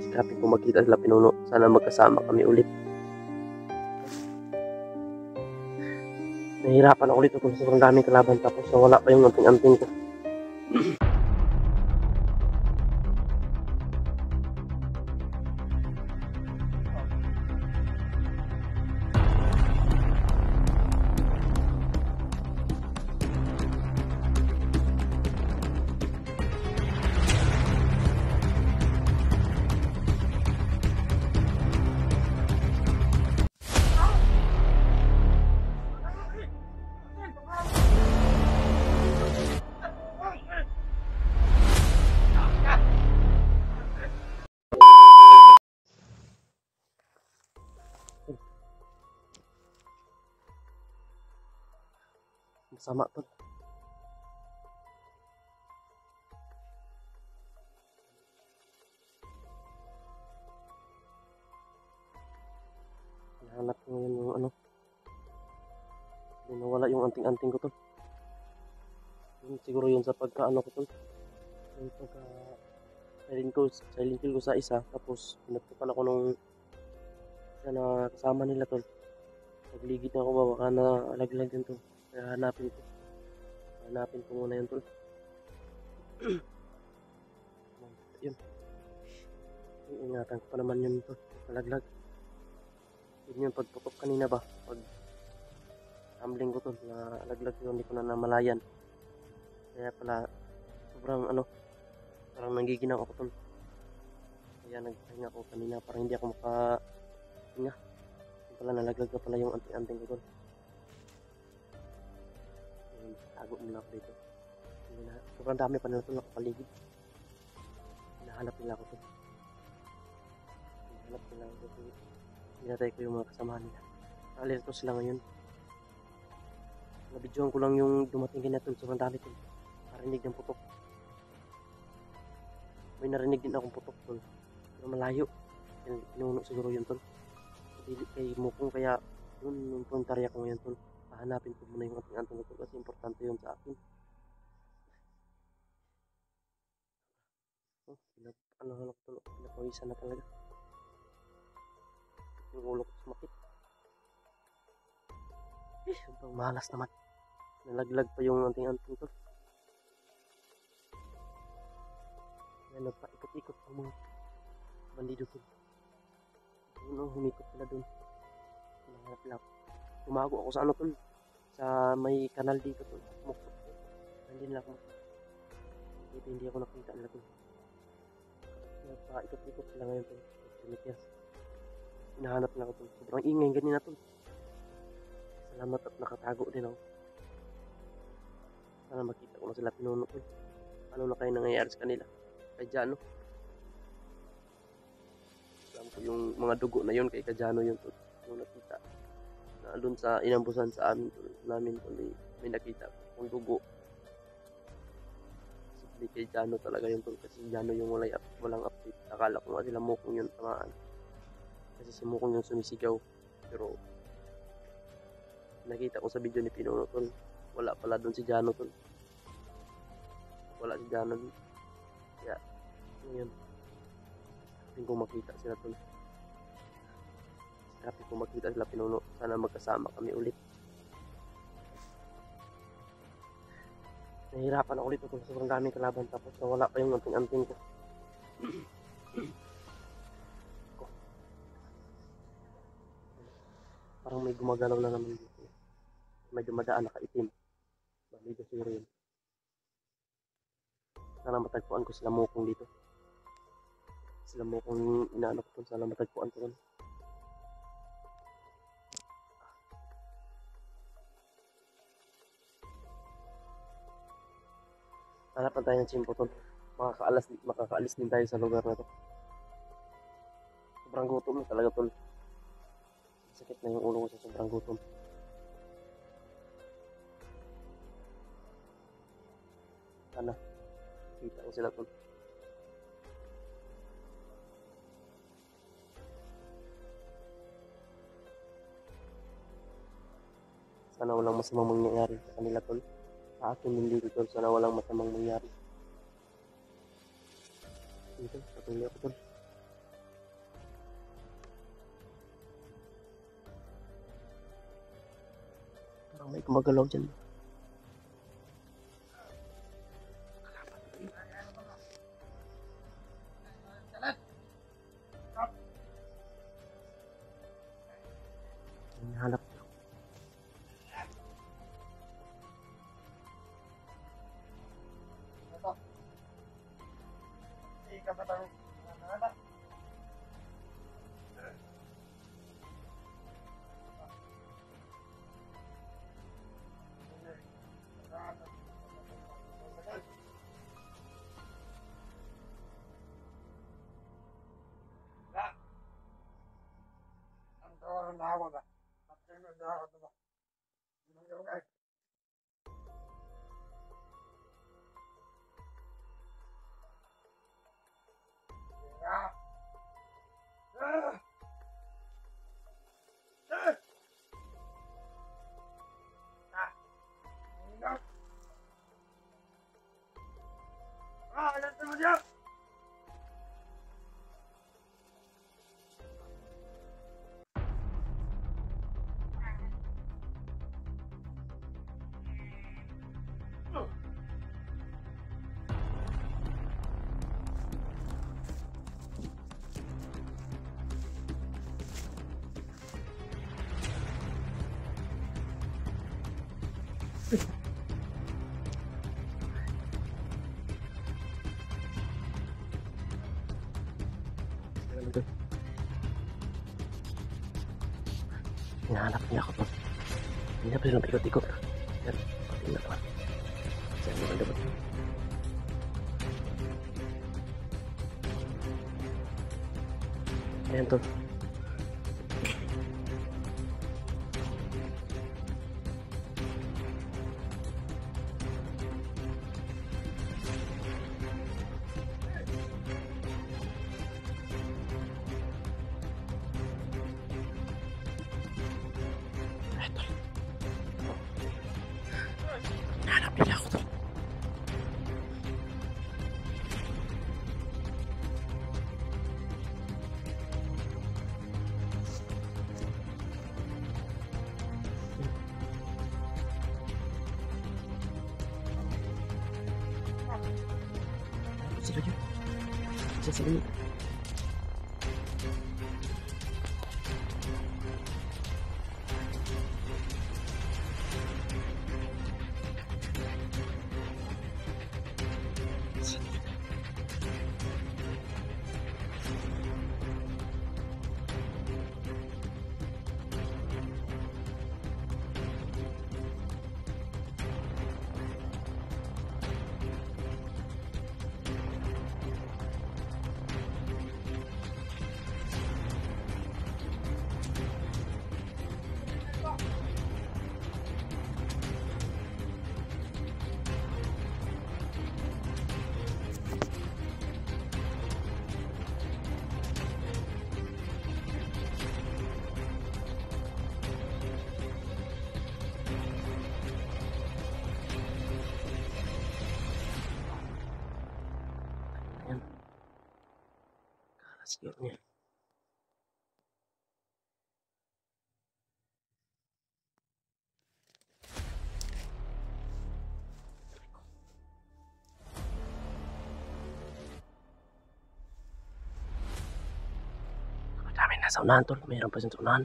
Kapit ko makita sila pinuno. Sana magkasama kami ulit. Nahihirapan ako dito kung sobrang daming kalaban tapos wala pa yung anting-anting ko. Masama to. Nahanap ko ngayon yung ano. Nawala yung anting-anting ko to. Siguro yun sa pagka-ano ko to. Yung silent kill ko sa isa. Tapos pinagtukan ako nung isa na kasama nila to. Nagligid na ako ba, baka na alaglag yan to. Kaya hanapin ko muna yun tol. Yun. Ingatan ko pa naman yun tol. Nalaglag. Yun yung pagputok kanina ba. Pag tumbling ko tol. Nalaglag yun. Hindi ko na namalayan. Kaya pala sobrang ano. Parang nanggiginaw ako tol. Kaya nagpahinga ako kanina. Parang hindi ako makahinga. Pala nalaglag na pala yung anting-anting ko tol. Tago muna ako dito. Sobrang dami pa nila ito nakapaligid. Hinahanap nila ako ito. Hinahanap nila ako ito. Hinatay ko yung mga kasamahan nila. Nakalerto sila ngayon. Nabidyohan ko lang yung dumating ganyan ito. Sobrang dami ito. Narinig ng putok. May narinig din akong putok ito. Pero malayo. Pinuno siguro yun ito. Dili kay Mukong kaya yun yung puntarya ko ngayon ito. Hanapin ko muna yung anting-anting ko kasi importante yun sa akin. Pinapawisan na talaga. Yung ulo ko sumakit. Sobrang malas naman. Nalaglag pa yung anting-anting ko. Yan, nagpaikot-ikot ang mga bandido ko. Humikot sila dun. Nahanap. Tumago ako sa ano tol. Sa may kanal dito tol. Mukot. Hindi nila ako makita. Dito hindi ako nakita nila tol. Kaya paikot-ikot sila ngayon tol. Hinahanap na ako tol. Sobrang ingay ganyan tol. Salamat at nakatago din ako. Sana makita ko na sila pinuno tol. Ano na kayo nangyayari sa kanila. Kay Jano. Alam ko yung mga dugo na yun kay Jano yun tol. Yung nakita. Doon sa inambusan sa amin namin tuloy may nakita kung dugo. Kasi kay Jano talaga yung tol kasi Jano yung walang update. Akala ko nga sila Mukong yung tamaan kasi si Mukong yung sumisigaw pero nakita ko sa video ni Pinuno tol wala pala doon si Jano tol. Wala si Jano dun. Kaya ngayon hindi ko makita sila tol. Kapit ko makita sila Pinuno. Sana magkasama kami ulit. Nahihirapan ako dito kung sobrang daming kalaban tapos wala pa yung anting-anting ko. Parang may gumagalaw na naman dito. May dumadaan nakaitim. Balido siguro yun. Sana matagpuan ko sila Mukong dito. Sila Mukong inaano ko. Sana matagpuan ko yun. Hanapan tayo ng chimpo tol. Makakaalis din tayo sa lugar na to. Sobrang gutom na talaga tol. Sakit na yung ulo ko sa sobrang gutom. Sana kita ko sila tol. Sana walang masamang mangyayari sa kanila tol. Sa akin hindi tol. Sana walang masamang mangyayari. Dito, patuloy ako tol. Parang may gumagalaw dyan. Hinahanap niya. Hinahanap niya ako to. Hindi na pa silang ikot-ikot. Pero, pati na pa. Saan mo dapat? Ayan to. Ito. Hinahanap nila ako to. Sila yun. Isa sa inyo. Ayan. Kalas yun niya. Dami na sa unahan tol. Mayroon pa dyan sa unahan.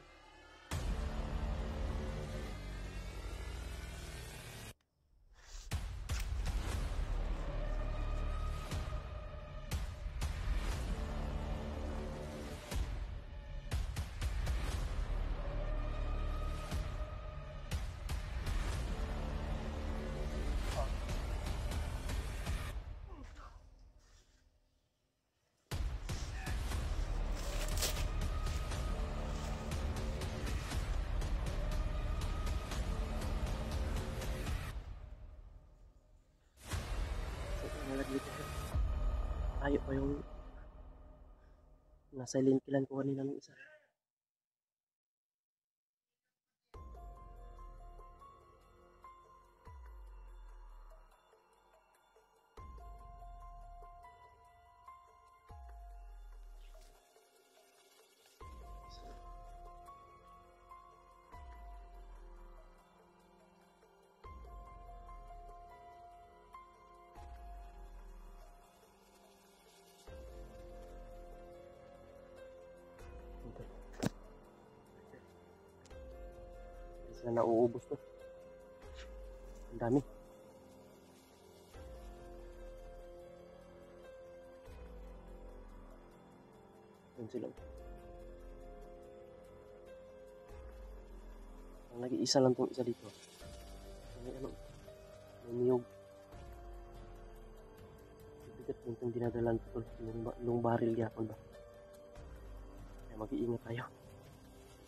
Nalaglit siya. Tayo pa yung nasa linkilan ko kanina ng isa. na nauubos to. Ang dami. Yan sila. Ang nag-iisa lang tong isa dito. May ano, may niyog. Bigat din itong dinadalan ko. Yung baril yapon ba. Kaya mag-iingat tayo.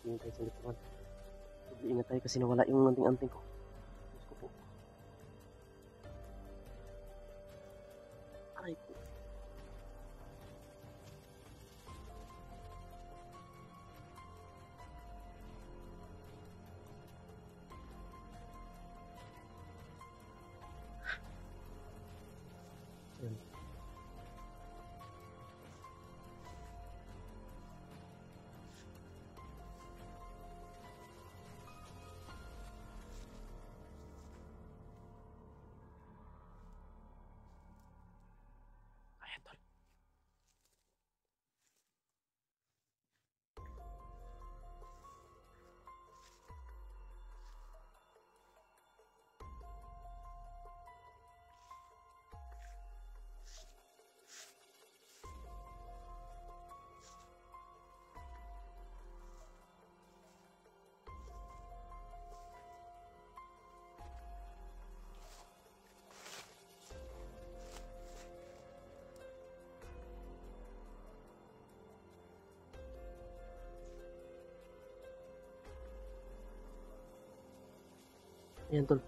Mag-iingat tayo sa likuran. Mag-iingat tayo kasi nawala yung anting-anting ko. Diyos ko po. Aray po. Ayan. Ayan, tol. Ayan, tol.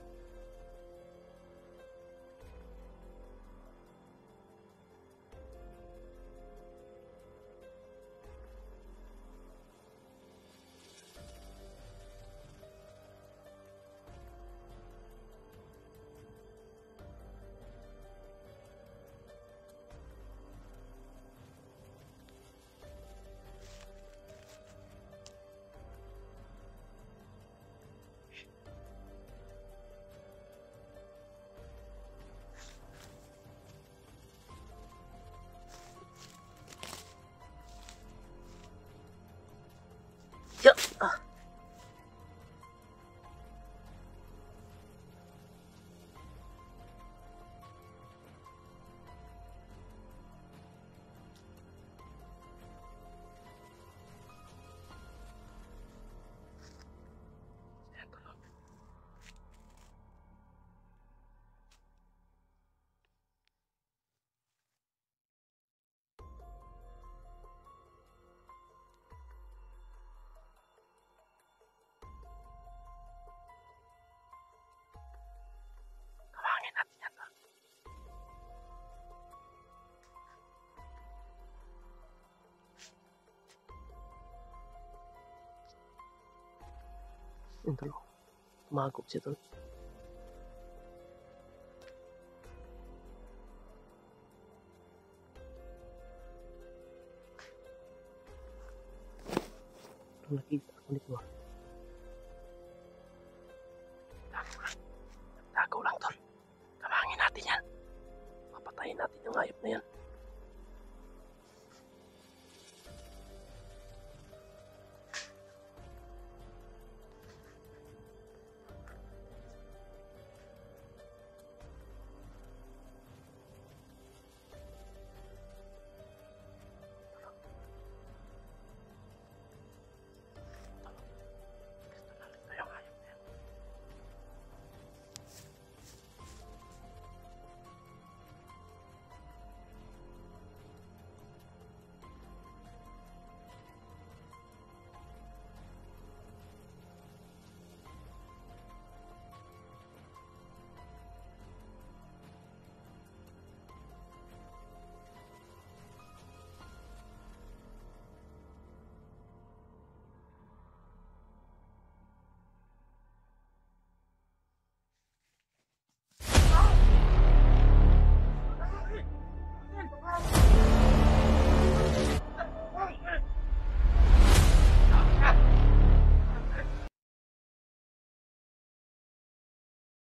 Ya! Ah! Ayan, tol. Tawagin natin yan, tol. Ayan, tol. Tumagop siya, tol. Nakita ko nito.